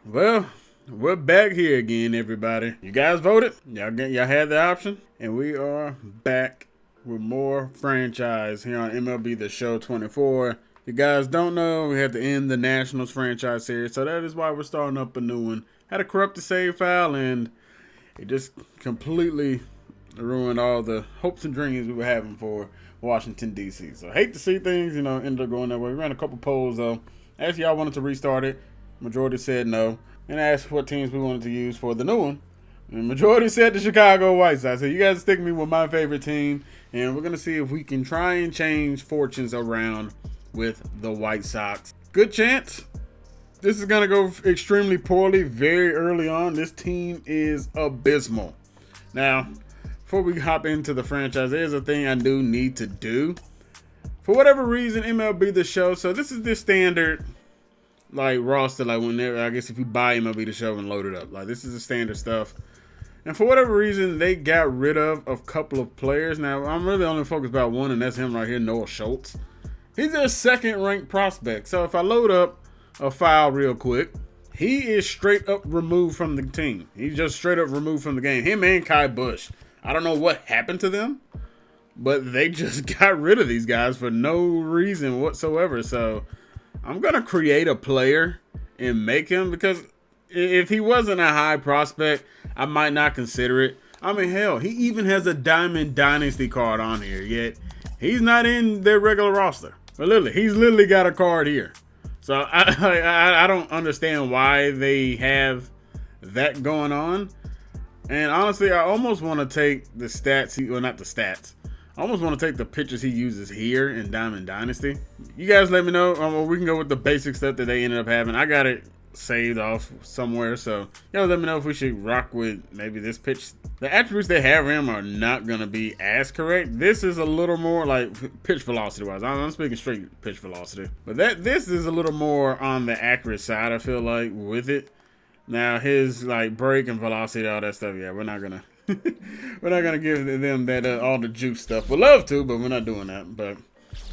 Well, we're back here again, everybody. You guys voted. Y'all had the option, and we are back with more franchise here on MLB The Show 24. You guys don't know, we had to end the Nationals franchise series, so that is why we're starting up a new one. Had a corrupted save file, and it just completely ruined all the hopes and dreams we were having for Washington, D.C. So hate to see things, end up going that way. We ran a couple polls, though. Asked y'all wanted to restart it. Majority said no. And asked what teams we wanted to use for the new one. And majority said the Chicago White Sox. So you guys stick me with my favorite team. And we're going to see if we can try and change fortunes around with the White Sox. Good chance. This is going to go extremely poorly very early on. This team is abysmal. Now, before we hop into the franchise, there's a thing I do need to do. For whatever reason, MLB The Show. So this is the standard roster, whenever, I guess if you buy MLB The Show and load it up. This is the standard stuff. And for whatever reason, they got rid of a couple of players. Now, I'm really only focused about one, and that's him right here, Noah Schultz. He's their second-ranked prospect. So if I load up a file real quick, he is straight up removed from the team. He's just straight up removed from the game. Him and Kai Bush. I don't know what happened to them, but they just got rid of these guys for no reason whatsoever. So I'm going to create a player and make him, because if he wasn't a high prospect, I might not consider it. I mean, hell, he even has a Diamond Dynasty card on here, yet he's not in their regular roster. But he's literally got a card here. So I don't understand why they have that going on. And honestly, I almost want to take the stats, not the stats. I almost want to take the pictures he uses here in Diamond Dynasty. You guys let me know. We can go with the basic stuff that they ended up having. I got it saved off somewhere, so y'all let me know if we should rock with maybe this pitch. The attributes they have him are not going to be as correct. This is a little more pitch velocity wise. I'm speaking straight pitch velocity. But this is a little more on the accurate side, I feel like, with it. Now his break and velocity, all that stuff, yeah, we're not gonna we're not gonna give them that all the juice stuff. We'd love to, but we're not doing that. But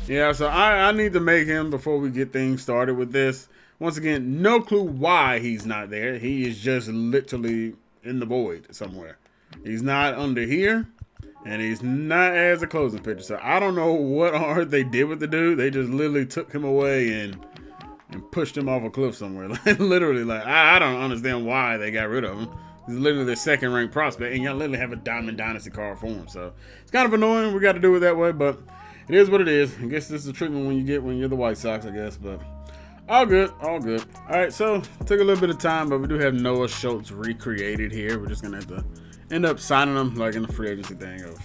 yeah, so I need to make him before we get things started with this. Once again, no clue why he's not there. He is just literally in the void somewhere. He's not under here, and he's not as a closing pitcher. So I don't know what on earth they did with the dude. They just literally took him away and pushed him off a cliff somewhere. Literally, I don't understand why they got rid of him. He's literally their second-ranked prospect, and y'all literally have a Diamond Dynasty card for him. So it's kind of annoying. We got to do it that way, but it is what it is. I guess this is the treatment when you're the White Sox, I guess, but all good, all good. All right, so took a little bit of time, but we do have Noah Schultz recreated here. We're just gonna have to end up signing him in the free agency thing of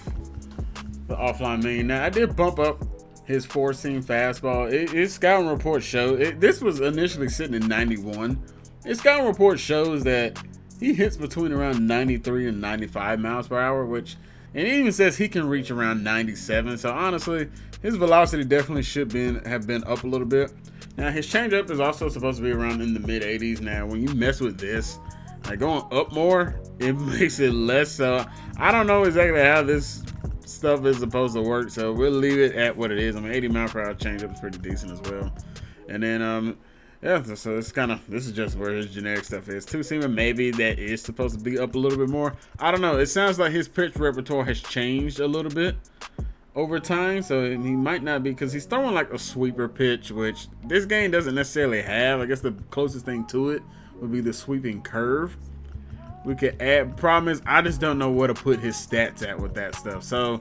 the offline mean. Now I did bump up his four-seam fastball. His scouting report shows this was initially sitting at 91. His scouting report shows that he hits between around 93 and 95 miles per hour, and it even says he can reach around 97. So honestly, his velocity definitely should have been up a little bit. Now his changeup is also supposed to be around in the mid 80s. Now when you mess with this, going up more, it makes it less. So I don't know exactly how this stuff is supposed to work, so we'll leave it at what it is. I mean, 80 mile per hour changeup is pretty decent as well. And then yeah, so it's this is just where his generic stuff is. Two-seamer, maybe that is supposed to be up a little bit more. I don't know. It sounds like his pitch repertoire has changed a little bit over time, so he might not be, because he's throwing a sweeper pitch, which this game doesn't necessarily have. I guess the closest thing to it would be the sweeping curve. We could add. Problem is, I just don't know where to put his stats at with that stuff. So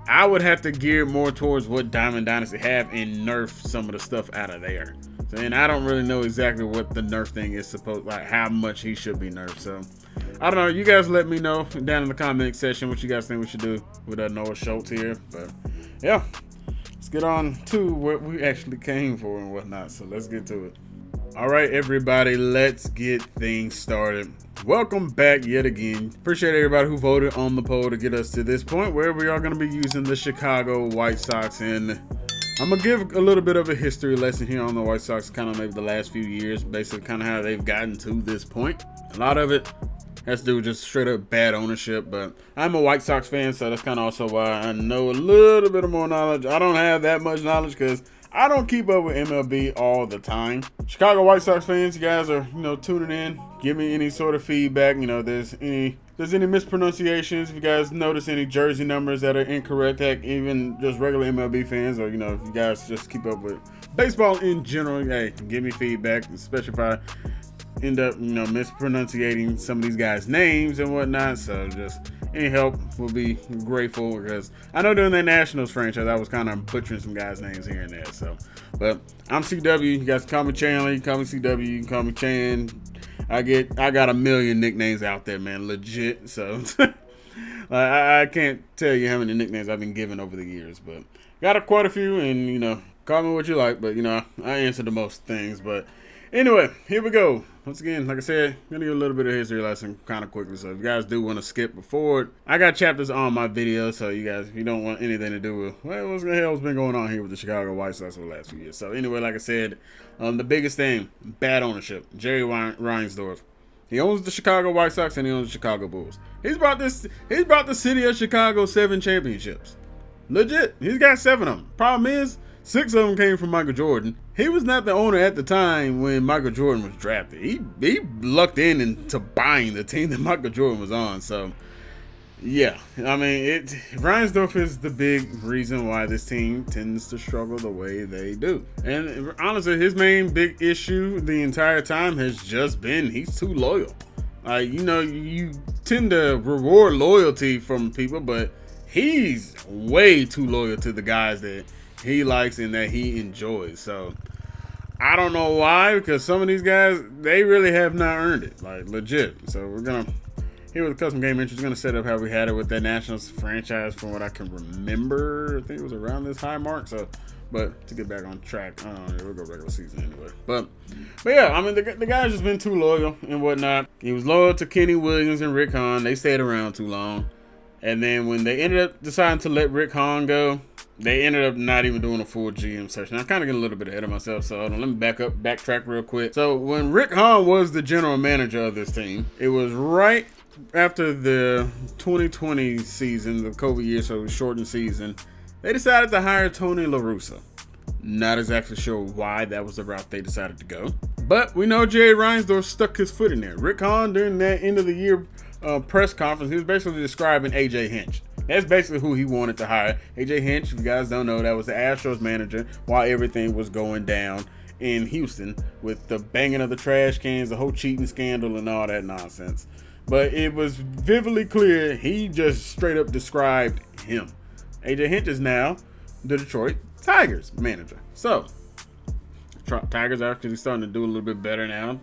I would have to gear more towards what Diamond Dynasty have and nerf some of the stuff out of there. So, and I don't really know exactly what the nerf thing is supposed, how much he should be nerfed. So I don't know. You guys let me know down in the comment section what you guys think we should do with Noah Schultz here. But yeah, let's get on to what we actually came for and whatnot. So let's get to it. All right, everybody, let's get things started. Welcome back yet again. Appreciate everybody who voted on the poll to get us to this point where we are going to be using the Chicago White Sox. And I'm going to give a little bit of a history lesson here on the White Sox, kind of maybe the last few years, basically kind of how they've gotten to this point. A lot of it has to do with just straight up bad ownership, but I'm a White Sox fan, so that's kind of also why I know a little bit of more knowledge. I don't have that much knowledge because I don't keep up with MLB all the time. Chicago White Sox fans, you guys are, tuning in. Give me any sort of feedback. There's any mispronunciations. If you guys notice any jersey numbers that are incorrect, heck, even just regular MLB fans, or, if you guys just keep up with baseball in general, hey, give me feedback, especially if I end up, mispronunciating some of these guys' names and whatnot. So just any help will be grateful, because I know during that Nationals franchise I was kind of butchering some guys' names here and there. So, but I'm CW. You guys can call me Chandler. You can call me CW. You can call me Chan. I got a million nicknames out there, man, legit. So I can't tell you how many nicknames I've been given over the years, but got quite a few, and call me what you like. But I answer to most things. But anyway, here we go. Once again, like I said, I'm going to give a little bit of history lesson kind of quickly. So if you guys do want to skip forward, I got chapters on my video. So you guys, if you don't want anything to do with, what the hell's been going on here with the Chicago White Sox over the last few years. So anyway, like I said, the biggest thing, bad ownership. Jerry Reinsdorf. He owns the Chicago White Sox and he owns the Chicago Bulls. He's brought the city of Chicago 7 championships. Legit. He's got 7 of them. Problem is, 6 of them came from Michael Jordan. He was not the owner at the time when Michael Jordan was drafted. He lucked into buying the team that Michael Jordan was on. So, yeah. I mean, Reinsdorf is the big reason why this team tends to struggle the way they do. And honestly, his main big issue the entire time has just been he's too loyal. You tend to reward loyalty from people, but he's way too loyal to the guys that he likes and that he enjoys. So I don't know why, because some of these guys, they really have not earned it, like legit. So we're gonna, here with the custom game entry, gonna set up how we had it with that Nationals franchise from what I can remember. I think it was around this high mark. So, but to get back on track, we'll go regular season anyway. But yeah, I mean the guy's just been too loyal and whatnot. He was loyal to Kenny Williams and Rick Hahn. They stayed around too long, and then when they ended up deciding to let Rick Hahn go, they ended up not even doing a full GM session. I'm kind of getting a little bit ahead of myself, so let me backtrack real quick. So when Rick Hahn was the general manager of this team, it was right after the 2020 season, the COVID year, so it was shortened season. They decided to hire Tony La Russa. Not exactly sure why that was the route they decided to go, but we know Jerry Reinsdorf stuck his foot in there. Rick Hahn, during that end of the year press conference, he was basically describing AJ Hinch. That's basically who he wanted to hire. AJ Hinch, if you guys don't know, that was the Astros manager while everything was going down in Houston with the banging of the trash cans, the whole cheating scandal and all that nonsense. But it was vividly clear he just straight up described him. AJ Hinch is now the Detroit Tigers manager. So Tigers are actually starting to do a little bit better now,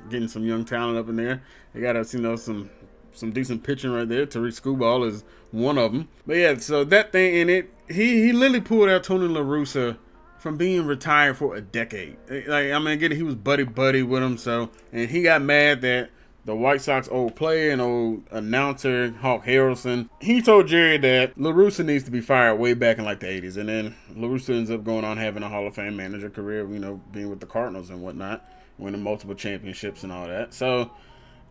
getting some young talent up in there. They got some decent pitching right there. Tariq Skubal is one of them. But yeah, so that thing in it, he literally pulled out Tony La Russa from being retired for a decade. Again, he was buddy with him. So, and he got mad that the White Sox old player and old announcer, Hawk Harrelson, he told Jerry that La Russa needs to be fired way back in like the 80s. And then La Russa ends up going on having a Hall of Fame manager career, being with the Cardinals and whatnot, winning multiple championships and all that. So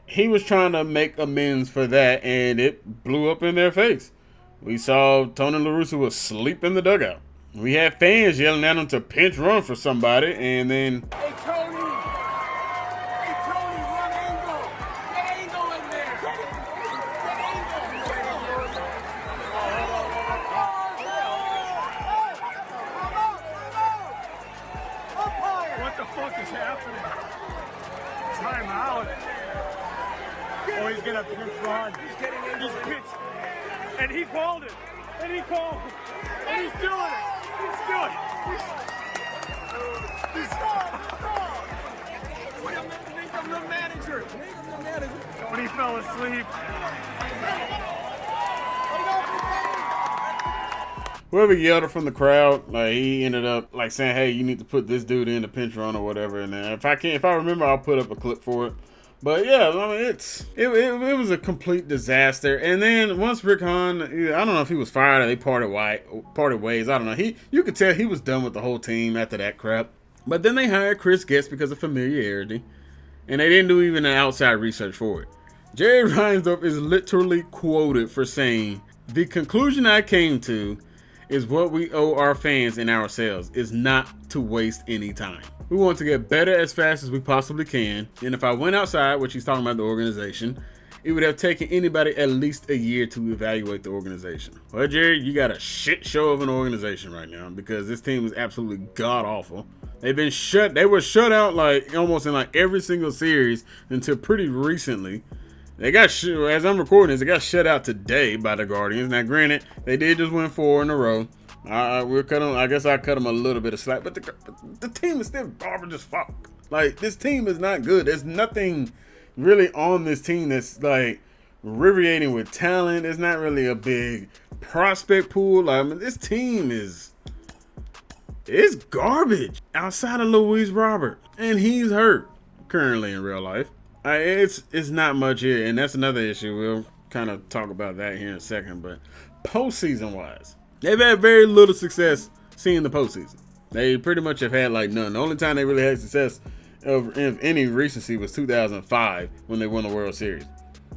he was trying to make amends for that, and it blew up in their face. We saw Tony La Russa was asleep in the dugout. We had fans yelling at him to pinch run for somebody, and then Hey Tony, run Angle. Get Angle in there. What the fuck is happening? Time out. Oh, he's gonna pinch run. He's pitched. And he called it. And he's doing it. Make him the manager. But he fell asleep. whoever yelled it from the crowd, he ended up saying, "Hey, you need to put this dude in the pinch run or whatever." And then if I remember, I'll put up a clip for it. But yeah, it was a complete disaster. And then once Rick Hahn, I don't know if he was fired or they parted ways. I don't know. You could tell he was done with the whole team after that crap. But then they hired Chris Getz because of familiarity, and they didn't do even an outside research for it. Jerry Reinsdorf is literally quoted for saying, "The conclusion I came to is what we owe our fans and ourselves, is not to waste any time. We want to get better as fast as we possibly can, and if I went outside, which he's talking about the organization, it would have taken anybody at least a year to evaluate the organization. Well, Jerry, you got a shit show of an organization right now because this team is absolutely god awful. They were shut out like almost in like every single series until pretty recently. They got, as I'm recording this, they got shut out today by the Guardians. Now, granted, they did just win 4 in a row. I guess I cut them a little bit of slack, but the team is still garbage as fuck. Like, this team is not good. There's nothing really on this team that's like riveting with talent. It's not really a big prospect pool. Like, I mean, this team is garbage outside of Luis Robert, and he's hurt currently in real life. It's not much here, and that's another issue. We'll kind of talk about that here in a second. But postseason wise, they've had very little success seeing the postseason. They pretty much have had like none. The only time they really had success of any recency was 2005 when they won the World Series.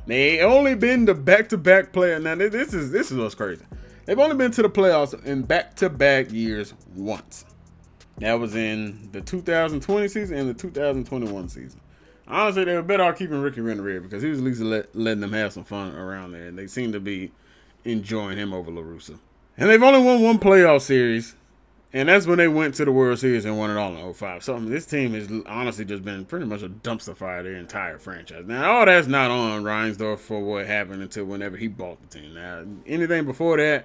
They only been to back-to-back play. Now this is what's crazy. They've only been to the playoffs in back-to-back years once. That was in the 2020 season and the 2021 season. Honestly, they were better off keeping Ricky Renteria because he was at least letting them have some fun around there. And they seem to be enjoying him over La Russa. And they've only won one playoff series. And that's when they went to the World Series and won it all in 2005. So this team has honestly just been pretty much a dumpster fire their entire franchise. Now, all that's not on Reinsdorf for what happened until whenever he bought the team. Now, anything before that,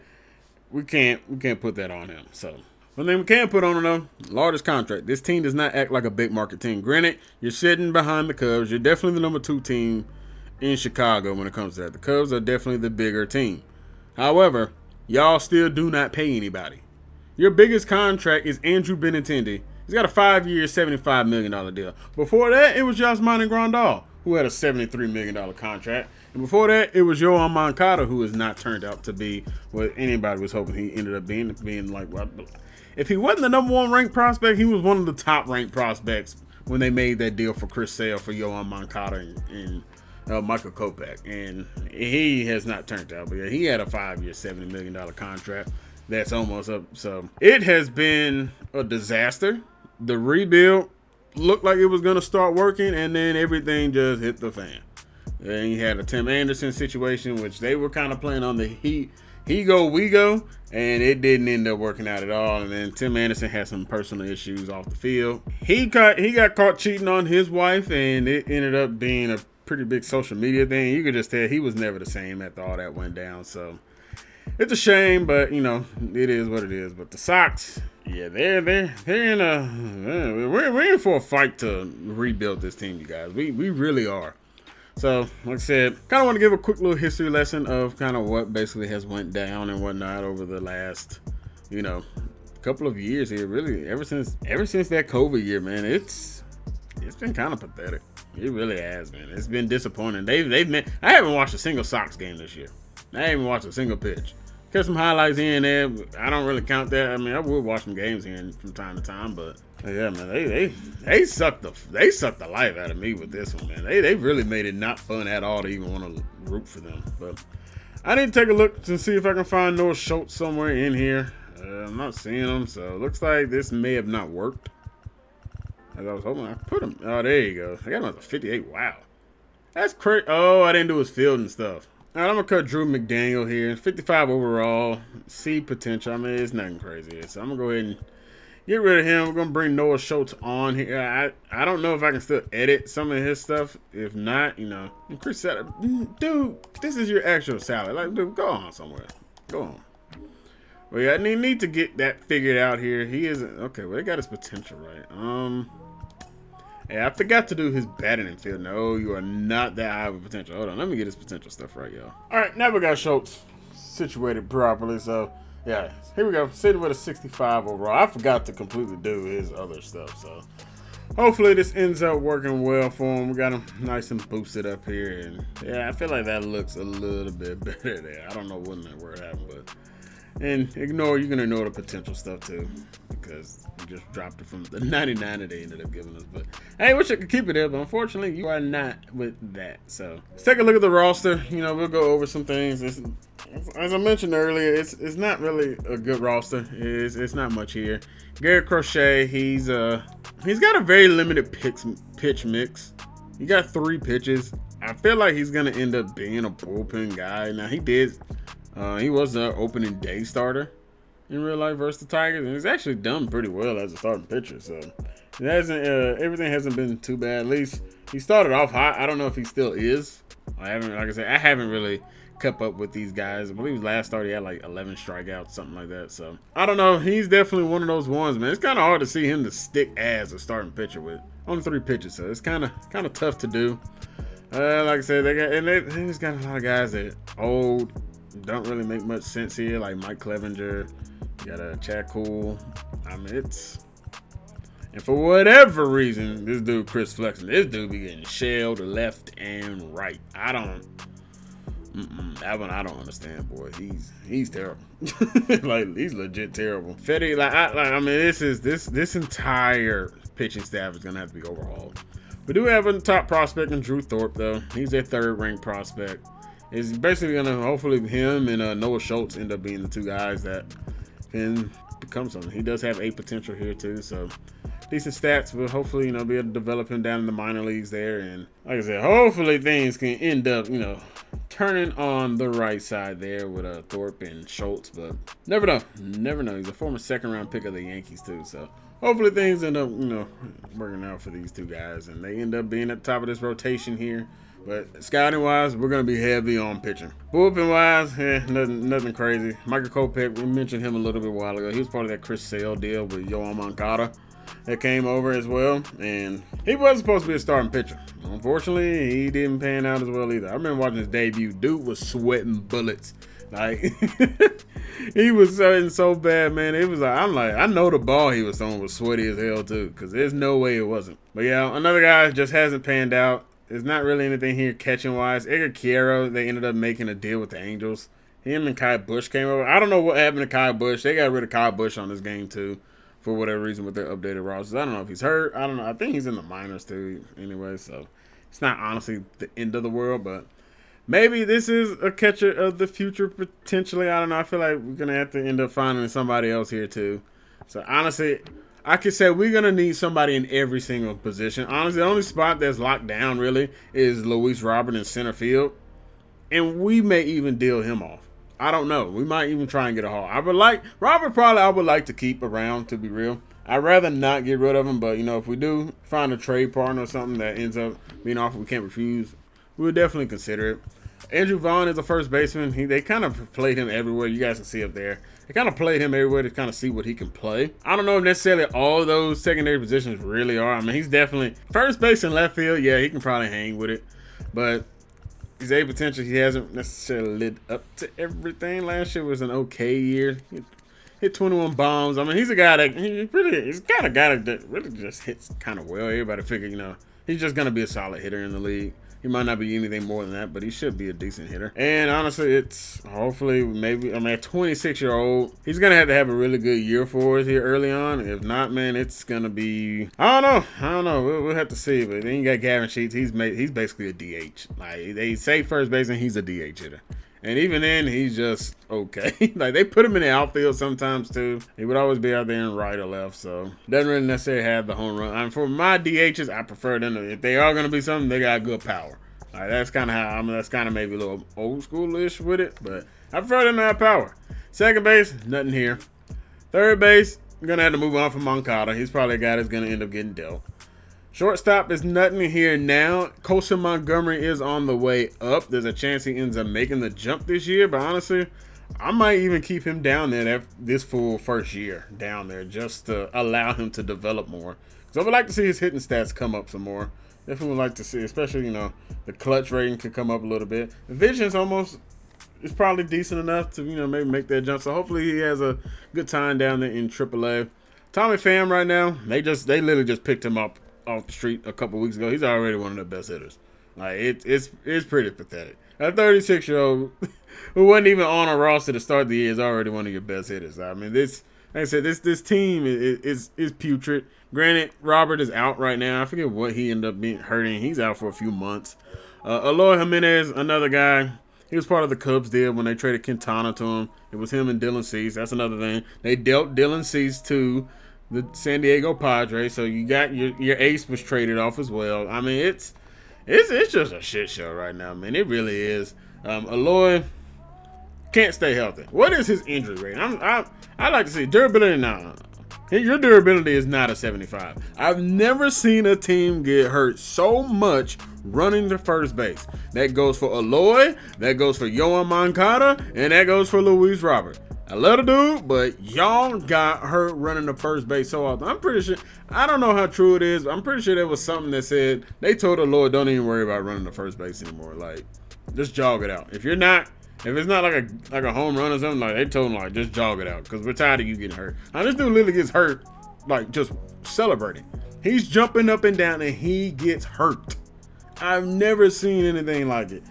we can't put that on him. So one thing we can put on him, though, largest contract. This team does not act like a big market team. Granted, you're sitting behind the Cubs. You're definitely the number 2 team in Chicago when it comes to that. The Cubs are definitely the bigger team. However, y'all still do not pay anybody. Your biggest contract is Andrew Benintendi. He's got a 5-year, $75 million deal. Before that, it was Yasmani Grandal, who had a $73 million contract. And before that, it was Yoan Moncada, who has not turned out to be what anybody was hoping he ended up being like, well, if he wasn't the number 1 ranked prospect, he was one of the top ranked prospects when they made that deal for Chris Sale for Yoan Moncada and Michael Kopech. And he has not turned out. But yeah, he had a 5-year, $70 million contract. That's almost up. So it has been a disaster. The rebuild looked like it was going to start working, and then everything just hit the fan. And you had a Tim Anderson situation, which they were kind of playing on the he go, we go, and it didn't end up working out at all. And then Tim Anderson had some personal issues off the field. He got caught cheating on his wife, and it ended up being a pretty big social media thing. You could just tell he was never the same after all that went down. So it's a shame, but you know, it is what it is. But the Sox, yeah, they're in we're in for a fight to rebuild this team, you guys. We really are. So, like I said, kind of want to give a quick little history lesson of kind of what basically has went down and whatnot over the last, couple of years here. Really, ever since that COVID year, man, it's been kind of pathetic. It really has, man. It's been disappointing. I haven't watched a single Sox game this year. I haven't watched a single pitch. Got some highlights here and there. I don't really count that. I mean, I would watch some games here from time to time, but yeah, man, they sucked the life out of me with this one, man. They really made it not fun at all to even want to root for them. But I need to take a look to see if I can find Noah Schultz somewhere in here. I'm not seeing him, so it looks like this may have not worked. As I was hoping, I put him. Oh, there you go. I got him at the 58. Wow, that's crazy. Oh, I didn't do his fielding stuff. All right, I'm going to cut Drew McDaniel here. 55 overall. See potential. I mean, it's nothing crazy. So I'm going to go ahead and get rid of him. We're going to bring Noah Schultz on here. I don't know if I can still edit some of his stuff. If not, Chris said, dude, this is your actual salary. Like, dude, go on somewhere. Go on. Well, yeah, I need to get that figured out here. He isn't. Okay, well, they got his potential right. Hey, I forgot to do his batting and field. No, you are not that high of a potential. Hold on, let me get his potential stuff right, y'all. All right, now we got Schultz situated properly. So, yeah, here we go. Sitting with a 65 overall. I forgot to completely do his other stuff. So, hopefully this ends up working well for him. We got him nice and boosted up here. And, yeah, I feel like that looks a little bit better there. I don't know when that word happened, but... And you can ignore the potential stuff too, because we just dropped it from the 99 that they ended up giving us. But hey, wish I could keep it there, but unfortunately, you are not with that. So let's take a look at the roster. We'll go over some things. as I mentioned earlier, it's not really a good roster. It's not much here. Garrett Crochet, he's got a very limited pitch mix. He got 3 pitches. I feel like he's gonna end up being a bullpen guy. Now he was an opening day starter in real life versus the Tigers, and he's actually done pretty well as a starting pitcher. So it hasn't everything hasn't been too bad. At least he started off hot. I don't know if he still is. I haven't really kept up with these guys. I believe last start he had like 11 strikeouts, something like that. So I don't know. He's definitely one of those ones, man. It's kind of hard to see him to stick as a starting pitcher with only 3 pitches, so it's kind of tough to do. Like I said, they just got a lot of guys that old, don't really make much sense here, like Mike Clevenger. You got a Chad Cool. I mean, and for whatever reason, this dude Chris Flexen, this dude be getting shelled left and right. That one I don't understand, boy. He's terrible. Like, he's legit terrible. Fetty, I mean, this entire pitching staff is gonna have to be overhauled. We do have a top prospect in Drew Thorpe, though. He's a 3rd ranked prospect. It's basically gonna, hopefully him and Noah Schultz end up being the 2 guys that can become something. He does have a potential here too, so decent stats. We'll hopefully, be able to develop him down in the minor leagues there. And like I said, hopefully things can end up, turning on the right side there with Thorpe and Schultz. But never know. He's a former 2nd round pick of the Yankees too, so hopefully things end up, working out for these 2 guys, and they end up being at the top of this rotation here. But scouting-wise, we're going to be heavy on pitching. Bullpen-wise, nothing crazy. Michael Kopech, we mentioned him a little bit a while ago. He was part of that Chris Sale deal with Yoan Moncada that came over as well. And he was supposed to be a starting pitcher. Unfortunately, he didn't pan out as well either. I remember watching his debut. Dude was sweating bullets. Like, he was sweating so bad, man. It was like, I know the ball he was throwing was sweaty as hell, too. Because there's no way it wasn't. But yeah, another guy just hasn't panned out. There's not really anything here catching-wise. Edgar Quiero, they ended up making a deal with the Angels. Him and Kyle Busch came over. I don't know what happened to Kyle Busch. They got rid of Kyle Busch on this game, too, for whatever reason with their updated rosters. I don't know if he's hurt. I don't know. I think he's in the minors, too, anyway. So it's not honestly the end of the world, but maybe this is a catcher of the future, potentially. I don't know. I feel like we're going to have to end up finding somebody else here, too. So, honestly, I could say we're going to need somebody in every single position. Honestly, the only spot that's locked down, really, is Luis Robert in center field. And we may even deal him off. I don't know. We might even try and get a haul. I would like to keep around, to be real. I'd rather not get rid of him, but, if we do find a trade partner or something that ends up being offered we can't refuse, we'll definitely consider it. Andrew Vaughn is a first baseman. They kind of played him everywhere. You guys can see up there. They kind of played him everywhere to kind of see what he can play. I don't know if necessarily all those secondary positions really are. I mean, he's definitely first base and left field. Yeah, he can probably hang with it. But he's a potential. He hasn't necessarily lived up to everything. Last year was an okay year. He hit 21 bombs. I mean, he's a guy that he's kind of guy that really just hits kind of well. Everybody figured, he's just going to be a solid hitter in the league. He might not be anything more than that, but he should be a decent hitter. And honestly, it's hopefully maybe, a 26-year-old, he's going to have a really good year for us here early on. If not, man, it's going to be, I don't know. We'll have to see. But then you got Gavin Sheets. He's basically a DH. Like, they say first baseman, he's a DH hitter. And even then, he's just okay. Like, they put him in the outfield sometimes, too. He would always be out there in right or left, so doesn't really necessarily have the home run. I mean, for my DHs, I prefer them if they are going to be something, they got good power. Like, that's kind of that's kind of maybe a little old school-ish with it, but I prefer them to have power. Second base, nothing here. Third base, I'm going to have to move on from Moncada. He's probably a guy that's going to end up getting dealt. Shortstop is nothing here now. Colson Montgomery is on the way up. There's a chance he ends up making the jump this year, but honestly, I might even keep him down there this full first year down there just to allow him to develop more. Because I would like to see his hitting stats come up some more. Definitely would like to see, especially, the clutch rating could come up a little bit. The vision's is probably decent enough to, maybe make that jump. So hopefully he has a good time down there in AAA. Tommy Pham right now, they literally just picked him up off the street a couple weeks ago. He's already one of the best hitters. Like, it's pretty pathetic. A 36-year-old who wasn't even on a roster to start the year is already one of your best hitters. I mean, like I said, this team is putrid. Granted, Robert is out right now. I forget what he ended up being hurting. He's out for a few months. Eloy Jimenez, another guy. He was part of the Cubs deal when they traded Quintana to him. It was him and Dylan Cease. That's another thing. They dealt Dylan Cease to the San Diego Padres, so you got your ace was traded off as well. I mean, it's just a shit show right now, man. It really is. Eloy can't stay healthy. What is his injury rate? I like to see durability now. Your durability is not a 75. I've never seen a team get hurt so much running to first base. That goes for Eloy, that goes for Yohan Moncada, and that goes for Luis Robert. I love the dude, but y'all got hurt running to first base so often. I'm pretty sure, I don't know how true it is, but I'm pretty sure there was something that said, they told Eloy, don't even worry about running to first base anymore. Like, just jog it out. If it's not like a home run or something, like they told him, like, just jog it out because we're tired of you getting hurt. Now this dude literally gets hurt, like just celebrating. He's jumping up and down and he gets hurt. I've never seen anything like it.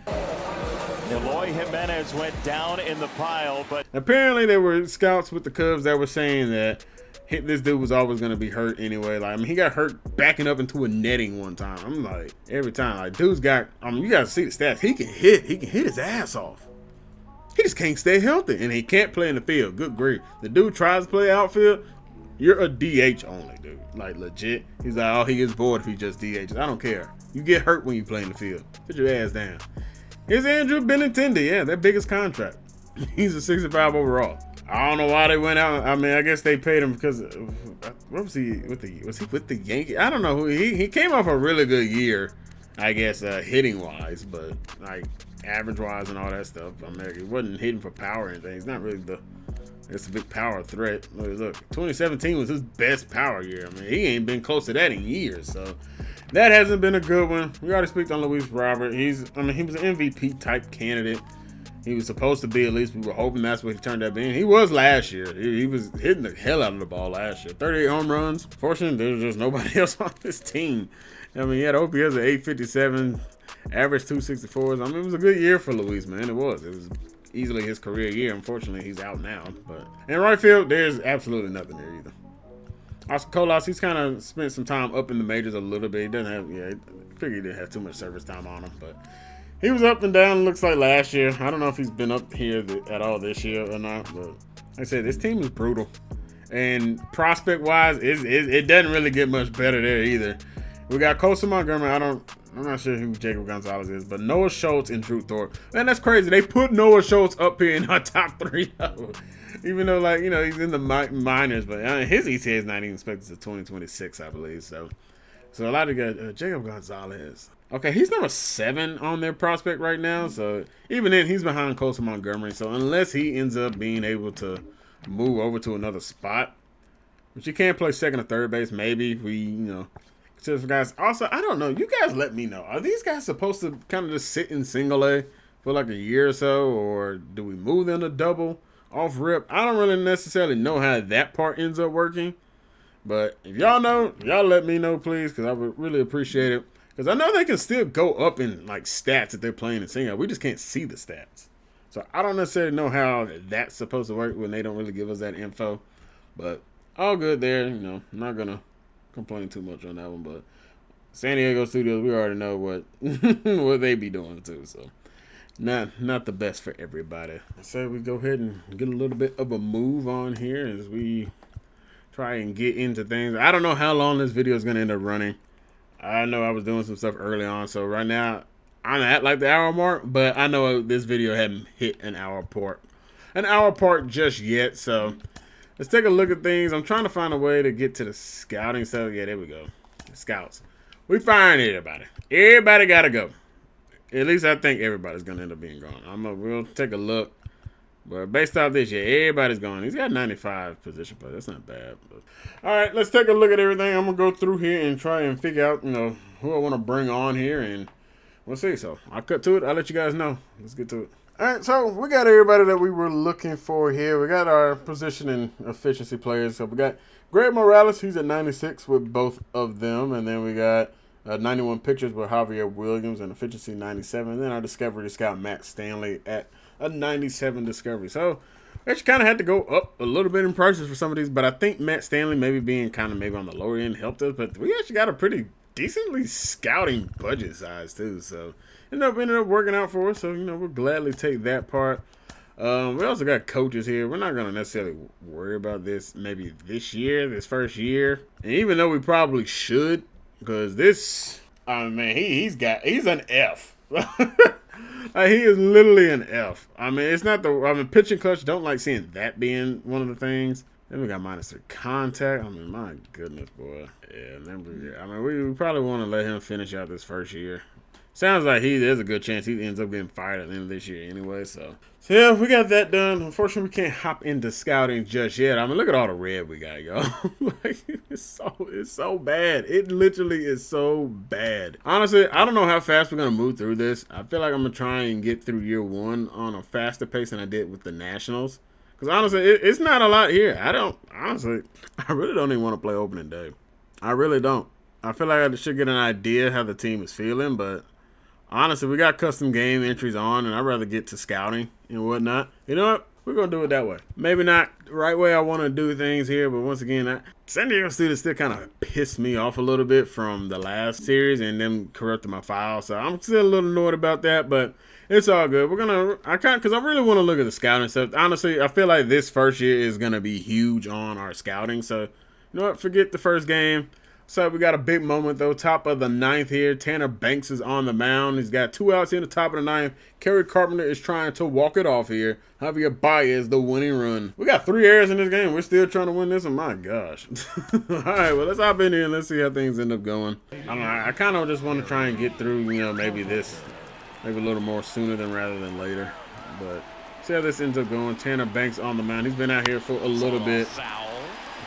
Eloy Jimenez went down in the pile, but apparently there were scouts with the Cubs that were saying that this dude was always going to be hurt anyway. Like, I mean, he got hurt backing up into a netting one time. I'm like, every time, like, dude's got, I mean, you got to see the stats. He can hit his ass off. He just can't stay healthy, and he can't play in the field. Good grief. The dude tries to play outfield. You're a DH only, dude. Like, legit. He's like, oh, he gets bored if he just DHs. I don't care. You get hurt when you play in the field. Put your ass down. Here's Andrew Benintendi. Yeah, their biggest contract. He's a 65 overall. I don't know why they went out. I mean, I guess they paid him because what was he with the Yankees? I don't know. He came off a really good year, I guess, hitting wise, but like average wise and all that stuff. I mean, he wasn't hitting for power or anything. He's not really it's a big power threat. Look, 2017 was his best power year. I mean, he ain't been close to that in years, so that hasn't been a good one. We already speak on Luis Robert. He was an MVP type candidate. He was supposed to be, at least we were hoping that's what he turned out being. He was last year. He was hitting the hell out of the ball last year. 38 home runs. Fortunately, there's just nobody else on this team. I mean, he had OPS of 857, average 264s. I mean, it was a good year for Luis, man. It was easily his career year. Unfortunately, he's out now. But in right field, there's absolutely nothing there either. Oscar Colas, he's kind of spent some time up in the majors a little bit. He doesn't have, I figured he didn't have too much service time on him, but he was up and down, looks like last year. I don't know if he's been up here at all this year or not, but like I said, this team is brutal. And prospect-wise, it doesn't really get much better there either. We got Colson Montgomery. I'm not sure who Jacob Gonzalez is, but Noah Schultz and Drew Thorpe. Man, that's crazy. They put Noah Schultz up here in our top three. Even though, like, he's in the minors, but his ETA is not even expected to 2026, I believe. So a lot of guys, Jacob Gonzalez. Okay, he's number 7 on their prospect right now. So even then, he's behind Colson Montgomery. So unless he ends up being able to move over to another spot, which he can't play second or third base, maybe consider for guys. Also, I don't know. You guys let me know. Are these guys supposed to kind of just sit in single A for like a year or so, or do we move them to double off rip? I don't really necessarily know how that part ends up working. But if y'all know, y'all let me know, please, because I would really appreciate it. Because I know they can still go up in like stats if they're playing in single. We just can't see the stats. So I don't necessarily know how that's supposed to work when they don't really give us that info. But all good there. I'm not going to complain too much on that one. But San Diego Studios, we already know what what they be doing too. So not the best for everybody. So we go ahead and get a little bit of a move on here as we try and get into things. I don't know how long this video is going to end up running. I know I was doing some stuff early on, so right now I'm at like the hour mark, but I know this video hadn't hit an hour part just yet. So let's take a look at things. I'm trying to find a way to get to the scouting stuff. Yeah, there we go. The scouts. We firing everybody. Everybody got to go. At least I think everybody's going to end up being gone. We'll take a look. But based off this year, everybody's gone. He's got 95 position play. That's not bad. But all right, let's take a look at everything. I'm going to go through here and try and figure out, who I want to bring on here. And we'll see. So I'll cut to it. I'll let you guys know. Let's get to it. All right, so we got everybody that we were looking for here. We got our position and efficiency players. So we got Greg Morales. He's at 96 with both of them. And then we got 91 pitchers with Javier Williams and efficiency 97. And then our discovery scout, Max Stanley, at a 97 discovery. So we actually kind of had to go up a little bit in prices for some of these, but I think Matt Stanley maybe being kind of maybe on the lower end helped us. But we actually got a pretty decently scouting budget size too. So ended up working out for us. So we'll gladly take that part. We also got coaches here. We're not gonna necessarily worry about this maybe this first year, and even though we probably should, because this, man, he's an F. Like, he is literally an F. I mean, it's not pitching clutch. Don't like seeing that being one of the things. Then we got -3 contact. I mean, my goodness, boy. Yeah, we probably want to let him finish out this first year. Sounds like there's a good chance he ends up getting fired at the end of this year anyway. So yeah, we got that done. Unfortunately, we can't hop into scouting just yet. I mean, look at all the red we got, y'all. Like, it's so bad. It literally is so bad. Honestly, I don't know how fast we're gonna move through this. I feel like I'm gonna try and get through year one on a faster pace than I did with the Nationals. Because honestly, it's not a lot here. I really don't even want to play opening day. I really don't. I feel like I should get an idea how the team is feeling, but honestly, we got custom game entries on, and I'd rather get to scouting and whatnot. You know what? We're going to do it that way. Maybe not the right way I want to do things here, but once again, San Diego students still kind of pissed me off a little bit from the last series and them corrupting my file. So I'm still a little annoyed about that, but it's all good. Because I really want to look at the scouting stuff. Honestly, I feel like this first year is going to be huge on our scouting. So, you know what? Forget the first game. So we got a big moment, though. Top of the 9th here. Tanner Banks is on the mound. He's got 2 outs in the top of the 9th. Kerry Carpenter is trying to walk it off here. Javier Baez, the winning run. We got 3 errors in this game. We're still trying to win this one. My gosh. All right, well, let's hop in here and let's see how things end up going. I don't know. I kind of just want to try and get through, maybe a little more sooner than rather than later. But see how this ends up going. Tanner Banks on the mound. He's been out here for a little bit.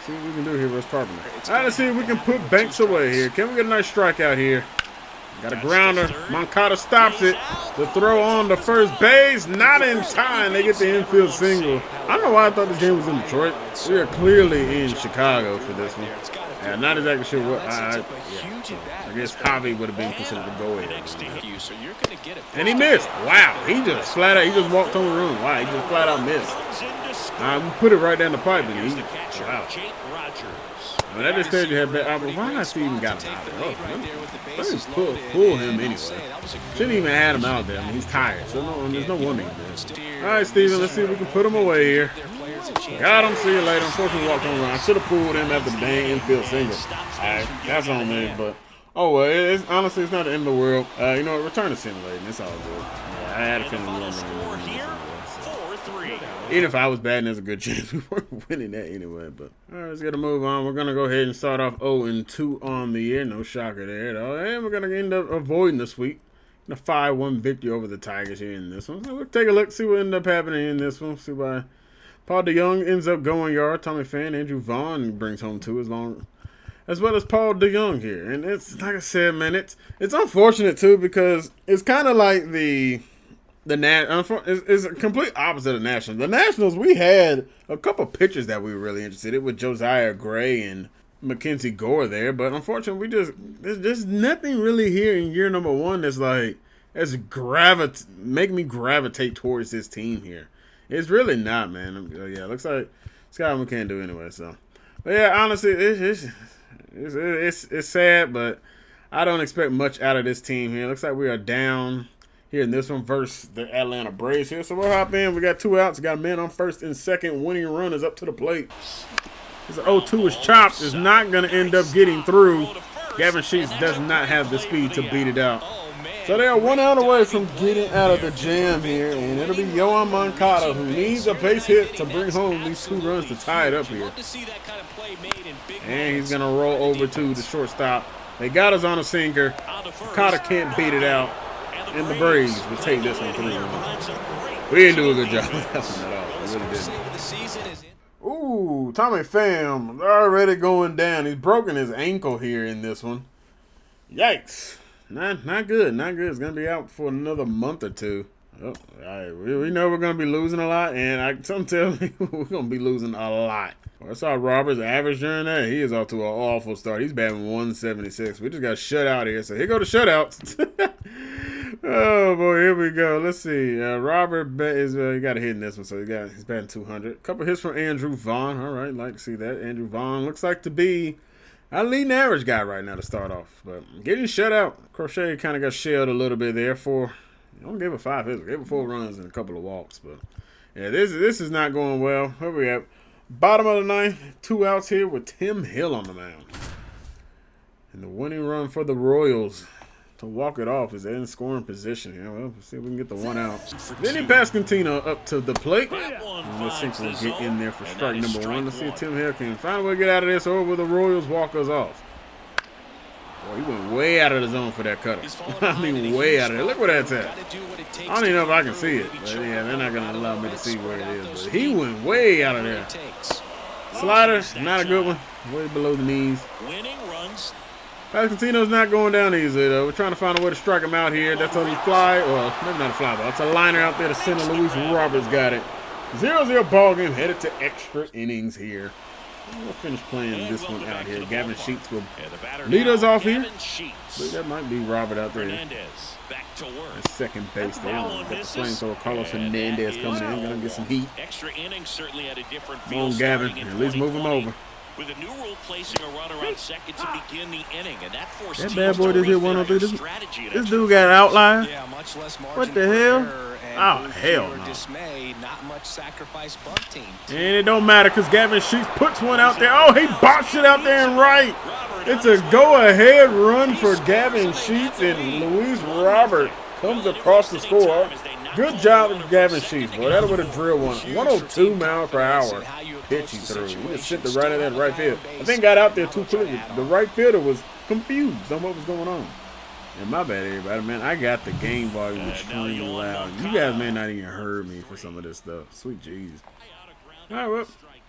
See what we can do here versus Carpenter. All right, let's see if we can put Banks away here. Can we get a nice strikeout here? Got a grounder. Moncada stops it. The throw on the first base. Not in time. They get the infield single. I don't know why I thought this game was in Detroit. We are clearly in Chicago for this one. Yeah, not exactly sure what. I guess Javi would have been considered the go-ahead. And he missed. Wow. He just walked on the room. Wow, he just flat out missed. We put it right down the pipe. And wow. I mean, that just tells you how bad. Why not see even got him out there? Let me pull him anyway. Shouldn't even had him out there. I mean, he's tired. So there's no wonder he's there. All right, Steven, let's see if we can put him away here. Got him. See you later. Unfortunately, walked on around. I should have pulled him after the dang infield single. All right, that's on me. But well, honestly, it's not the end of the world. Return to simulating. It's all good. Yeah, I had a feeling we were going to win. Even if I was batting, there's a good chance we weren't winning that anyway. But all right, let's get a move on. We're gonna go ahead and start off 0-2 on the year. No shocker there at all. And we're gonna end up avoiding the sweep. A 5-1 victory over the Tigers here in this one. So we'll take a look, see what ended up happening in this one. See why Paul DeYoung ends up going yard. Tommy Pham, Andrew Vaughn brings home 2 as well as Paul DeYoung here. And it's like I said, man, it's unfortunate too because it's kind of like it's a complete opposite of the Nationals. The Nationals, we had a couple pitchers that we were really interested in with Josiah Gray and Mackenzie Gore there, but unfortunately, there's nothing really here in year number 1 that's make me gravitate towards this team here. It's really not, man. Yeah, it looks like Scott we can't do anyway. So, but yeah, honestly, it's sad, but I don't expect much out of this team here. It looks like we are down here in this one versus the Atlanta Braves here. So we'll hop in. We got 2 outs. We got a man on first and second. Winning run is up to the plate. This 0-2 is chopped. Is not going to end up getting through. Gavin Sheets does not have the speed to beat it out. So they are 1 out away from getting out of the jam here. And it'll be Yoan Moncada who needs a base hit to bring home these 2 runs to tie it up here. And he's going to roll over to the shortstop. They got us on a sinker. Moncada can't beat it out. And the Braves will take this one 3-1. We didn't do a good job with that one at all. We really didn't. Ooh, Tommy Pham already going down. He's broken his ankle here in this one. Yikes. Not good. Not good. It's going to be out for another month or 2. Oh, all right. We know we're going to be losing a lot, and something tells me we're going to be losing a lot. I saw Roberts' average during that. He is off to an awful start. He's batting 176. We just got shut out here, so here go the shutouts. Oh boy, here we go. Let's see. Robert is he got a hit in this one, so he's batting 200. A couple hits from Andrew Vaughn. All right, like to see that. Andrew Vaughn looks like to be Our leading average guy right now to start off. But getting shut out. Crochet kind of got shelled a little bit there for. He only gave it 5 hits. Gave it 4 runs and a couple of walks. But yeah, this is not going well. Where we at? Bottom of the 9th. 2 outs here with Tim Hill on the mound. And the winning run for the Royals to walk it off is in scoring position here. Well, let's see if we can get the 1 out. Then he passed Cantino up to the plate. And let's see if we'll get in there for strike number 1. Let's see if Tim Hill can find a way to get out of this, or will the Royals walk us off? Boy, he went way out of the zone for that cutter. I mean, way out of there. Look where that's at. I don't even know if I can see it. But yeah, they're not going to allow me to see where it is. But he went way out of there. Slider, not a good one. Way below the knees. Pascantino's not going down easily, though. We're trying to find a way to strike him out here. That's a fly, or maybe not a fly ball. That's a liner out there to center. Luis Roberts got it. 0-0 ball game, headed to extra innings here. We'll finish playing this one out here. Gavin Sheets will lead us off here. But that might be Robert out there. At second base there. Got the flamethrower Carlos Hernandez coming in. Gonna get some heat. Come on, Gavin. At least move him over. With a new rule placing a runner on second to begin the inning, and that forced that bad boy just hit 103. This dude got an outlier. Yeah, much less what the hell? Oh, hell no. Dismay, not much sacrifice bunt team. And it don't matter because Gavin Sheets puts one out there. Oh, he botched it out there and right. It's a go-ahead run for Gavin Sheets, and Luis Robert comes across the score. Good job with Gavin Sheets, boy. That would have drilled one. 102 miles per hour pitch he threw. He just hit the right of that right field. I think got out there too quickly. The right fielder was confused on what was going on. And my bad, everybody, man. I got the game volume extremely loud. You guys may not even heard me for some of this stuff. Sweet jeez. All right, well,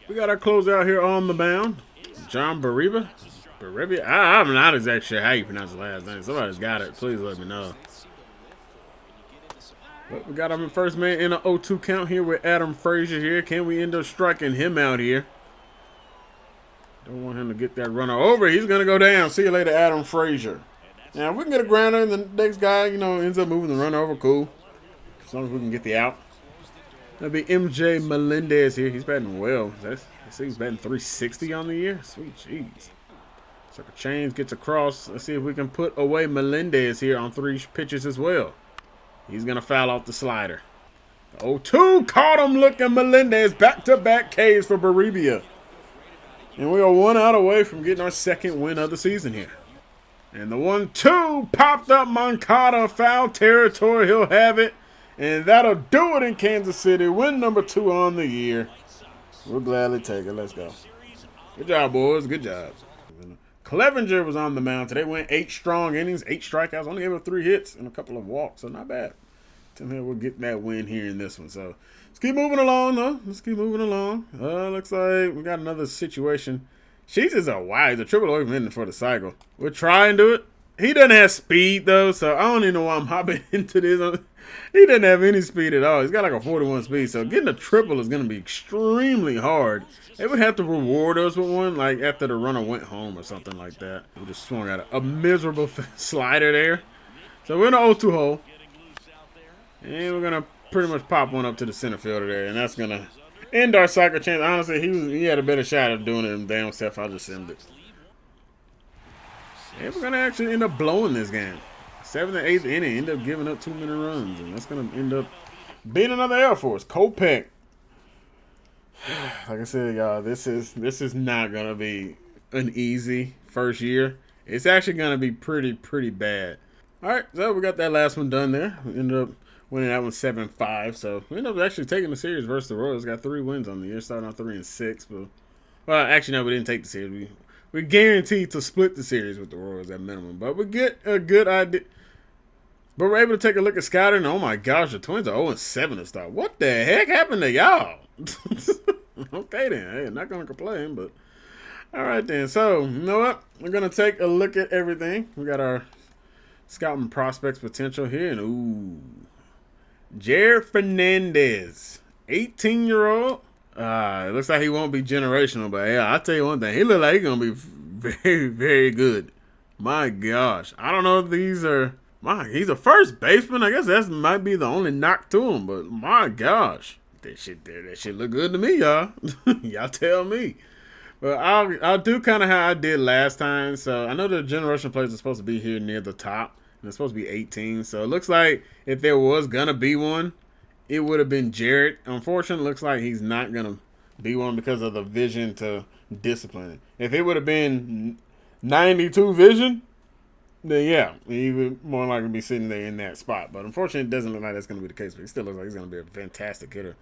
we got our closeout here on the mound. John Barriba. I'm not exactly sure how you pronounce his last name. Somebody's got it. Please let me know. But we got him in first man in an 0-2 count here with Adam Frazier here. Can we end up striking him out here? Don't want him to get that runner over. He's going to go down. See you later, Adam Frazier. Now, if we can get a grounder and the next guy, ends up moving the runner over, cool. As long as we can get the out. That'll be MJ Melendez here. He's batting well. I see he's batting 360 on the year. Sweet jeez. Sucker Chains gets across. Let's see if we can put away Melendez here on 3 pitches as well. He's going to foul off the slider. 0-2 caught him looking. Melendez back-to-back Ks for Barriba. And we are 1 out away from getting our second win of the season here. And the 1-2 popped up Moncada. Foul territory. He'll have it. And that'll do it in Kansas City. Win number 2 on the year. We'll gladly take it. Let's go. Good job, boys. Good job. Clevenger was on the mound today. Went 8 strong innings, 8 strikeouts. Only gave up 3 hits and a couple of walks, so not bad. Tim Hill will get that win here in this one. So let's keep moving along, though. Let's keep moving along. Looks like we got another situation. She's just he's a triple overman for the cycle. We're trying to do it. He doesn't have speed, though, so I don't even know why I'm hopping into this. He doesn't have any speed at all. He's got like a 41 speed, so getting a triple is going to be extremely hard. They would have to reward us with one, like after the runner went home or something like that. We just swung out a miserable slider there. So we're in an 0-2 hole. And we're going to pretty much pop one up to the center fielder there, and that's going to end our cycle chance. Honestly, he had a better shot of doing it than damn self. I just sent it. And we're going to actually end up blowing this game. 7th and 8th inning, end up giving up 2 many runs, and that's going to end up being another Air Force. Kopech. Like I said, y'all, this is not going to be an easy first year. It's actually going to be pretty bad. All right, so we got that last one done there. We ended up winning that one 7-5. So we ended up actually taking the series versus the Royals. Got 3 wins on the year, starting on 3-6. But well, actually, no, we didn't take the series. We're guaranteed to split the series with the Royals at minimum. But we get a good idea. But we're able to take a look at scouting. And oh my gosh, the Twins are 0-7 to start. What the heck happened to y'all? Okay then, hey, I'm not gonna complain, but all right then. So you know what? We're gonna take a look at everything. We got our scouting prospects potential here, and Jared Fernandez, 18-year-old. It looks like he won't be generational, but yeah, I'll tell you one thing. He looks like he's gonna be very good. My gosh, I don't know if these are. He's a first baseman. I guess that might be the only knock to him, but my gosh. That shit look good to me, y'all. Y'all tell me. Well, I'll do kind of how I did last time. So I know the generation players are supposed to be here near the top, and it's supposed to be 18. So it looks like if there was gonna be one, it would have been Jarrett. Unfortunately, it looks like he's not gonna be one because of the vision to discipline. If it would have been 92 vision, then yeah, he would more likely be sitting there in that spot. But unfortunately, it doesn't look like that's going to be the case. But he still looks like he's going to be a fantastic hitter.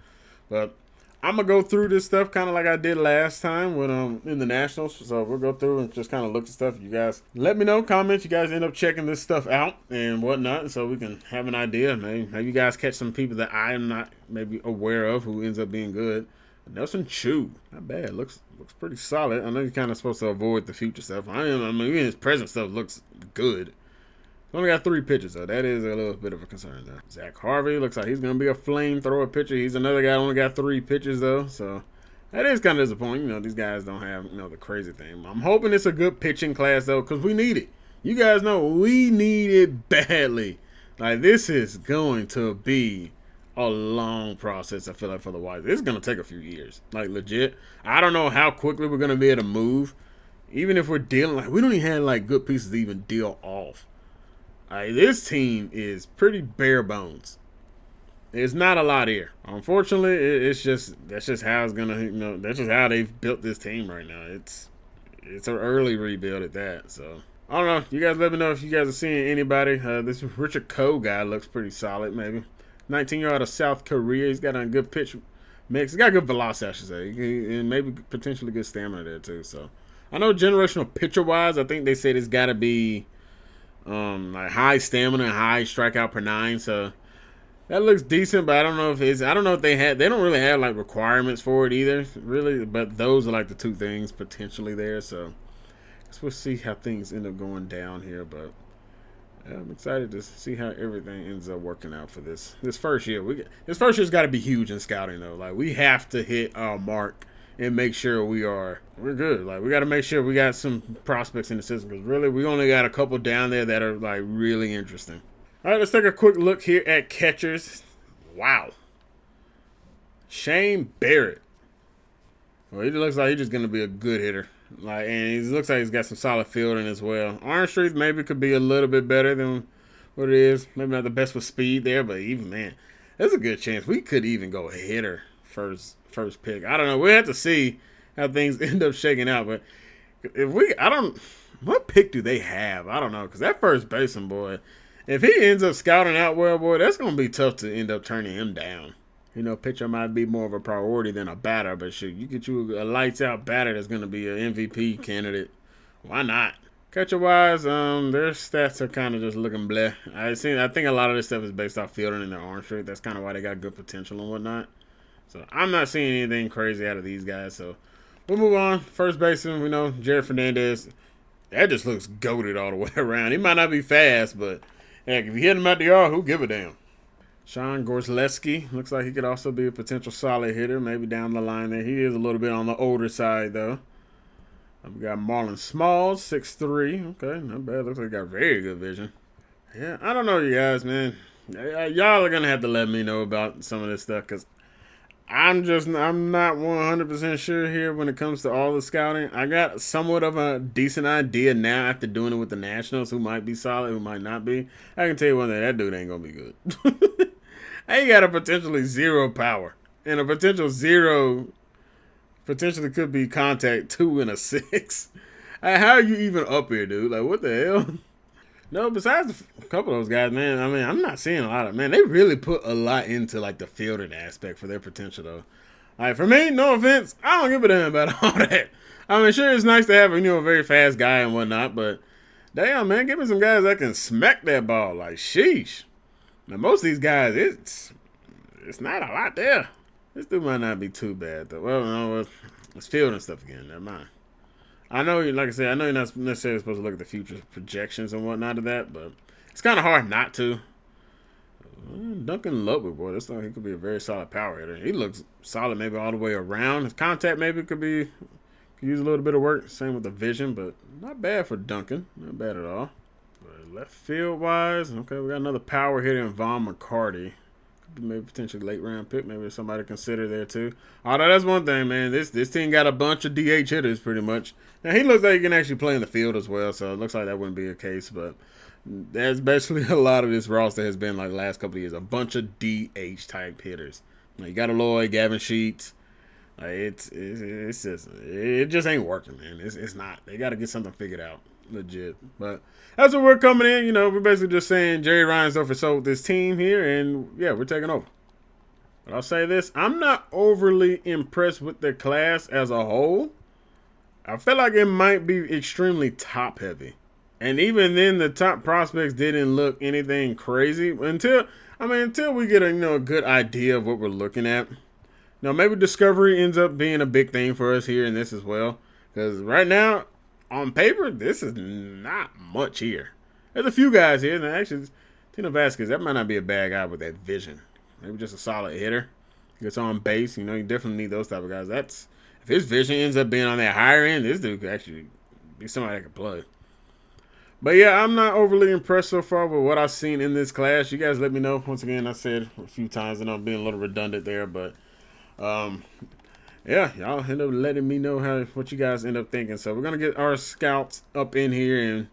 But I'm going to go through this stuff kind of like I did last time when in the Nationals. So we'll go through and just kind of look at stuff. You guys let me know, comments. You guys end up checking this stuff out and whatnot so we can have an idea. Maybe you guys catch some people that I am not maybe aware of who ends up being good. Nelson Chu, not bad. Looks pretty solid. I know you're kind of supposed to avoid the future stuff. I mean, even his present stuff looks good. He's only got 3 pitches, though. That is a little bit of a concern, though. Zach Harvey looks like he's going to be a flamethrower pitcher. He's another guy that only got 3 pitches, though. So that is kind of disappointing. You know, these guys don't have, you know, the crazy thing. I'm hoping it's a good pitching class, though, because we need it. You guys know we need it badly. Like, this is going to be a long process, I feel like, for the White Sox. It's going to take a few years. Like, legit. I don't know how quickly we're going to be able to move. Even if we're dealing, like, we don't even have, like, good pieces to even deal off. Like, this team is pretty bare bones. There's not a lot here. Unfortunately, that's just how it's going to, you know, that's just how they've built this team right now. It's an early rebuild at that, so. I don't know. You guys let me know if you guys are seeing anybody. This Richard Coe guy looks pretty solid, maybe. 19-year-old out of South Korea. He's got a good pitch mix. He's got good velocity, I should say. And maybe potentially good stamina there, too. So, I know generational pitcher-wise, I think they said it's got to be like high stamina and high strikeout per 9. So, that looks decent, but I don't know if they don't really have, like, requirements for it either, really. But those are, like, the 2 things potentially there. So, I guess we'll see how things end up going down here, but I'm excited to see how everything ends up working out for this first year. This first year's got to be huge in scouting, though. Like, we have to hit our mark and make sure we're good. Like, we got to make sure we got some prospects in the system because really we only got a couple down there that are like really interesting. All right, let's take a quick look here at catchers. Wow, Shane Barrett. Well, he looks like he's just gonna be a good hitter. Like, and he looks like he's got some solid fielding as well. Orange Street maybe could be a little bit better than what it is. Maybe not the best with speed there, but even, man, there's a good chance we could even go hitter first pick. I don't know. We'll have to see how things end up shaking out. But what pick do they have? I don't know. Because that first baseman, boy, if he ends up scouting out well, boy, that's going to be tough to end up turning him down. You know, pitcher might be more of a priority than a batter, but shoot, you get you a lights-out batter that's going to be an MVP candidate. Why not? Catcher-wise, their stats are kind of just looking bleh. I think a lot of this stuff is based off fielding in their arm strength. That's kind of why they got good potential and whatnot. So I'm not seeing anything crazy out of these guys. So we'll move on. First baseman, we know Jared Fernandez. That just looks goated all the way around. He might not be fast, but heck, if you hit him at the yard, who give a damn? Sean Gorslewski looks like he could also be a potential solid hitter, maybe down the line there. He is a little bit on the older side, though. We got Marlon Smalls, 6'3". Okay, not bad. Looks like he got very good vision. Yeah, I don't know, you guys, man. Y'all are going to have to let me know about some of this stuff because I'm not 100% sure here when it comes to all the scouting. I got somewhat of a decent idea now after doing it with the Nationals, who might be solid, who might not be. I can tell you one thing, that dude ain't going to be good. He got a potentially 0 power and a potentially could be contact 2 and a 6. How are you even up here, dude? Like, what the hell? No, besides a couple of those guys, man, I mean, I'm not seeing a lot of, man, they really put a lot into, like, the fielding aspect for their potential, though. Like, for me, no offense, I don't give a damn about all that. I mean, sure, it's nice to have, a very fast guy and whatnot, but damn, man, give me some guys that can smack that ball. Like, sheesh. Now, most of these guys, it's not a lot there. This dude might not be too bad, though. Well, no, it's fielding stuff again. Never mind. I know, like I said, I know you're not necessarily supposed to look at the future projections and whatnot of that, but it's kind of hard not to. Duncan Ludwig, boy, this thing, he could be a very solid power hitter. He looks solid maybe all the way around. His contact maybe could use a little bit of work. Same with the vision, but not bad for Duncan. Not bad at all. But left field wise, okay, we got another power hitter in Vaughn McCarty. Maybe potentially late round pick. Maybe somebody to consider there too. Although that's one thing, man. This team got a bunch of DH hitters pretty much. Now he looks like he can actually play in the field as well, so it looks like that wouldn't be a case. But that's basically a lot of this roster has been like the last couple of years. A bunch of DH type hitters. Like you got Lloyd, Gavin Sheets. Like it just ain't working, man. It's not. They got to get something figured out, legit. But that's what we're coming in. You know, we're basically just saying Jerry Ryan's over sold this team here, and yeah, we're taking over. But I'll say this: I'm not overly impressed with the class as a whole. I feel like it might be extremely top heavy, and even then, the top prospects didn't look anything crazy until we get a good idea of what we're looking at. Now, maybe discovery ends up being a big thing for us here in this as well. Because right now, on paper, this is not much here. There's a few guys here. And actually, Tino Vasquez, that might not be a bad guy with that vision. Maybe just a solid hitter. Gets on base. You definitely need those type of guys. If his vision ends up being on that higher end, this dude could actually be somebody that can play. But yeah, I'm not overly impressed so far with what I've seen in this class. You guys let me know. Once again, I said a few times, and I'm being a little redundant there, but yeah, y'all end up letting me know what you guys end up thinking. So we're gonna get our scouts up in here, and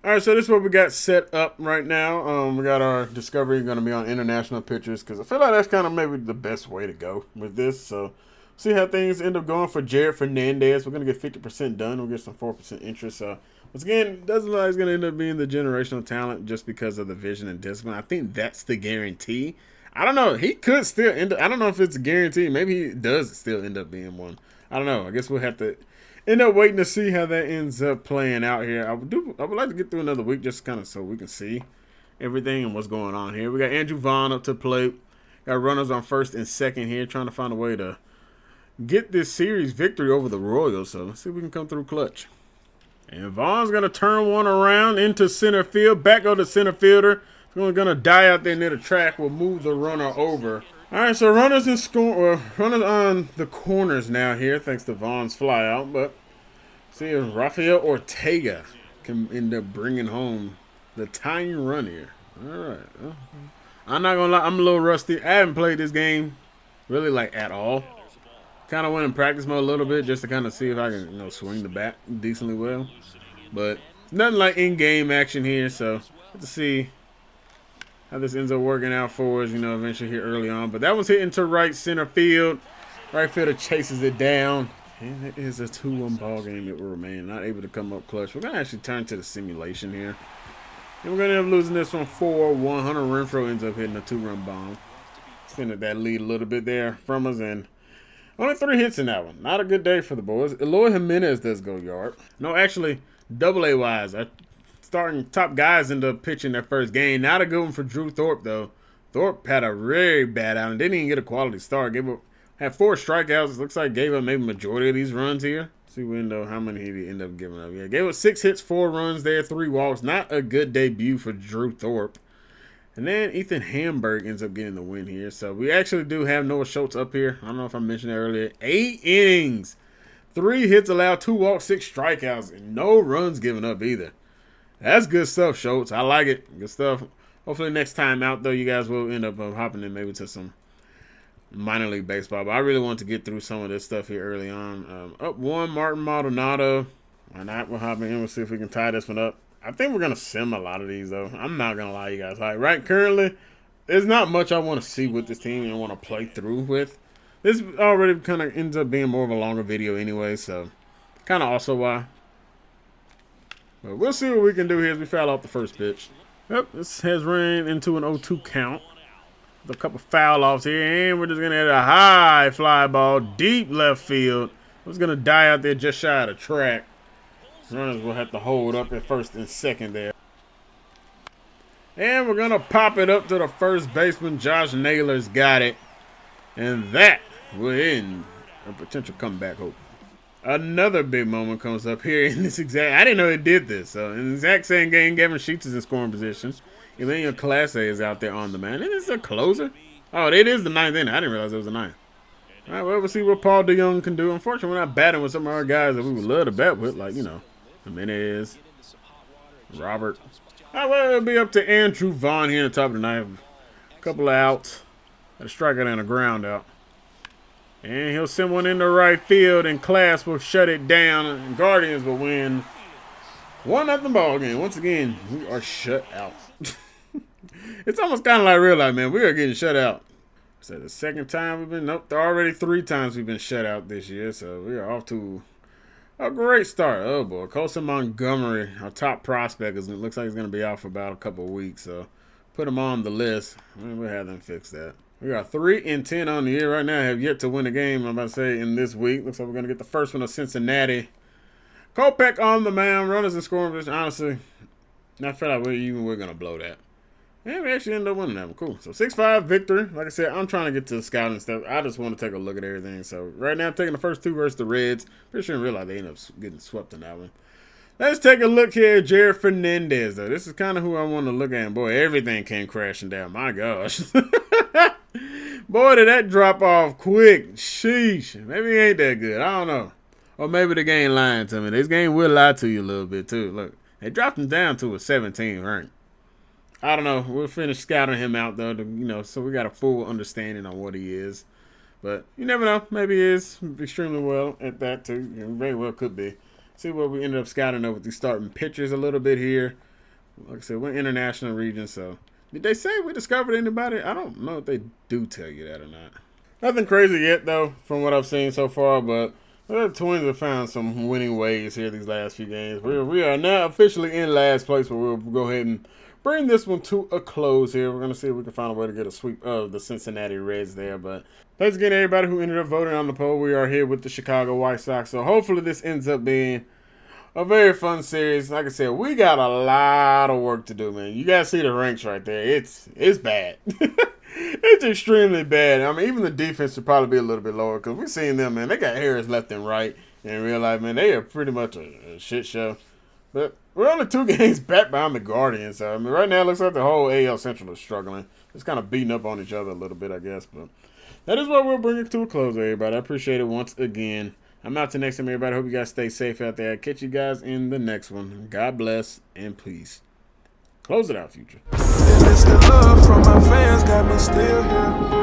all right. So this is what we got set up right now. We got our discovery gonna be on international pitchers because I feel like that's kind of maybe the best way to go with this. So see how things end up going for Jared Fernandez. We're gonna get 50% done. We'll get some 4% interest. So once again, doesn't look like it's gonna end up being the generational talent just because of the vision and discipline. I think that's the guarantee. I don't know. He could still end up. I don't know if it's a guarantee. Maybe he does still end up being one. I don't know. I guess we'll have to end up waiting to see how that ends up playing out here. I would like to get through another week just kind of so we can see everything and what's going on here. We got Andrew Vaughn up to the plate. Got runners on first and second here, trying to find a way to get this series victory over the Royals. So let's see if we can come through clutch. And Vaughn's going to turn one around into center field. Back go to center fielder. We're going to die out there near the track. We'll move the runner over. All right, so runners runners on the corners now here, thanks to Vaughn's fly out. But see if Rafael Ortega can end up bringing home the tying run here. All right. Well, I'm not going to lie. I'm a little rusty. I haven't played this game really like at all. Kind of went in practice mode a little bit just to kind of see if I can, swing the bat decently well. But nothing like in-game action here, so let's see how this ends up working out for us, eventually here early on. But that was hitting to right center field. Right fielder chases it down. And it is a 2-1 ball game that will remain. Not able to come up clutch. We're going to actually turn to the simulation here. And we're going to end up losing this one 4-1. Hunter Renfroe ends up hitting a 2-run bomb. Extended that lead a little bit there from us. And only 3 hits in that one. Not a good day for the boys. Eloy Jimenez does go yard. No, actually, AA wise, starting top guys end up pitching their first game. Not a good one for Drew Thorpe, though. Thorpe had a very bad outing. Didn't even get a quality start. Had 4 strikeouts. Looks like gave up maybe majority of these runs here. See how many he ended up giving up. Yeah, gave up 6 hits, 4 runs there, 3 walks. Not a good debut for Drew Thorpe. And then Ethan Hamburg ends up getting the win here. So we actually do have Noah Schultz up here. I don't know if I mentioned that earlier. 8 innings. 3 hits allowed, 2 walks, 6 strikeouts, and no runs given up either. That's good stuff, Schultz. I like it. Good stuff. Hopefully next time out, though, you guys will end up hopping in maybe to some minor league baseball. But I really want to get through some of this stuff here early on. Up 1, Martin Maldonado. Why not? We'll hop in. We'll see if we can tie this one up. I think we're going to sim a lot of these, though. I'm not going to lie, you guys. Like, right currently, there's not much I want to see with this team and I want to play through with. This already kind of ends up being more of a longer video anyway, so kind of also why. But we'll see what we can do here as we foul off the first pitch. Yep, this has ran into an 0-2 count. With a couple foul offs here, and we're just going to hit a high fly ball, deep left field. It's going to die out there just shy of the track. Runners will have to hold up at first and second there. And we're going to pop it up to the first baseman. Josh Naylor's got it. And that will end a potential comeback hope. Another big moment comes up here in this exact. I didn't know it did this. So in the exact same game, Gavin Sheets is in scoring position. Emmanuel Clase is out there on the mound. And it's a closer. Oh, it is the 9th inning. I didn't realize it was the 9th. All right, well, we'll see what Paul DeYoung can do. Unfortunately, we're not batting with some of our guys that we would love to bat with, like, Jimenez, Robert. All right, well, it'll be up to Andrew Vaughn here on the top of the ninth. A couple of outs. A strikeout and a ground out. And he'll send one into right field, and Class will shut it down, and Guardians will win 1-0 ball game. Once again, we are shut out. It's almost kind of like real life, man. We are getting shut out. Is that the second time we've been? Nope, there are already 3 times we've been shut out this year, so we are off to a great start. Oh, boy. Colson Montgomery, our top prospect, it looks like he's going to be out for about a couple of weeks, so put him on the list. We'll have them fix that. We got 3-10 on the year right now. Have yet to win a game, I'm about to say, in this week. Looks like we're going to get the first one of Cincinnati. Kopech on the mound. Runners in scoring position. Honestly, I feel like we're going to blow that. And we actually ended up winning that one. Cool. So 6-5 victory. Like I said, I'm trying to get to the scouting stuff. I just want to take a look at everything. So right now I'm taking the first 2 versus the Reds. Pretty sure I realize they ended up getting swept in that one. Let's take a look here at Jared Fernandez, though. This is kind of who I want to look at. And boy, everything came crashing down. My gosh. Boy, did that drop off quick. Sheesh. Maybe he ain't that good. I don't know. Or maybe the game lying to me. This game will lie to you a little bit, too. Look, they dropped him down to a 17 rank. I don't know. We'll finish scouting him out, though, so we got a full understanding on what he is. But you never know. Maybe he is extremely well at that, too. Very well could be. See what we ended up scouting up with these starting pitchers a little bit here. Like I said, we're international region, so. Did they say we discovered anybody? I don't know if they do tell you that or not. Nothing crazy yet, though, from what I've seen so far, but the Twins have found some winning ways here these last few games. We are now officially in last place, but we'll go ahead and bring this one to a close here. We're going to see if we can find a way to get a sweep of the Cincinnati Reds there. But thanks again to everybody who ended up voting on the poll. We are here with the Chicago White Sox. So hopefully this ends up being a very fun series. Like I said, we got a lot of work to do, man. You guys see the ranks right there. It's bad. It's extremely bad. I mean, even the defense should probably be a little bit lower because we're seeing them, man. They got errors left and right in real life, man. They are pretty much a shit show. But we're only 2 games back behind the Guardians. So, I mean, right now it looks like the whole AL Central is struggling. It's kind of beating up on each other a little bit, I guess. But that is what we'll bring it to a close, everybody. I appreciate it once again. I'm out to next time, everybody. Hope you guys stay safe out there. I'll catch you guys in the next one. God bless and peace. Close it out, Future. And it's the love from my fans got me still here.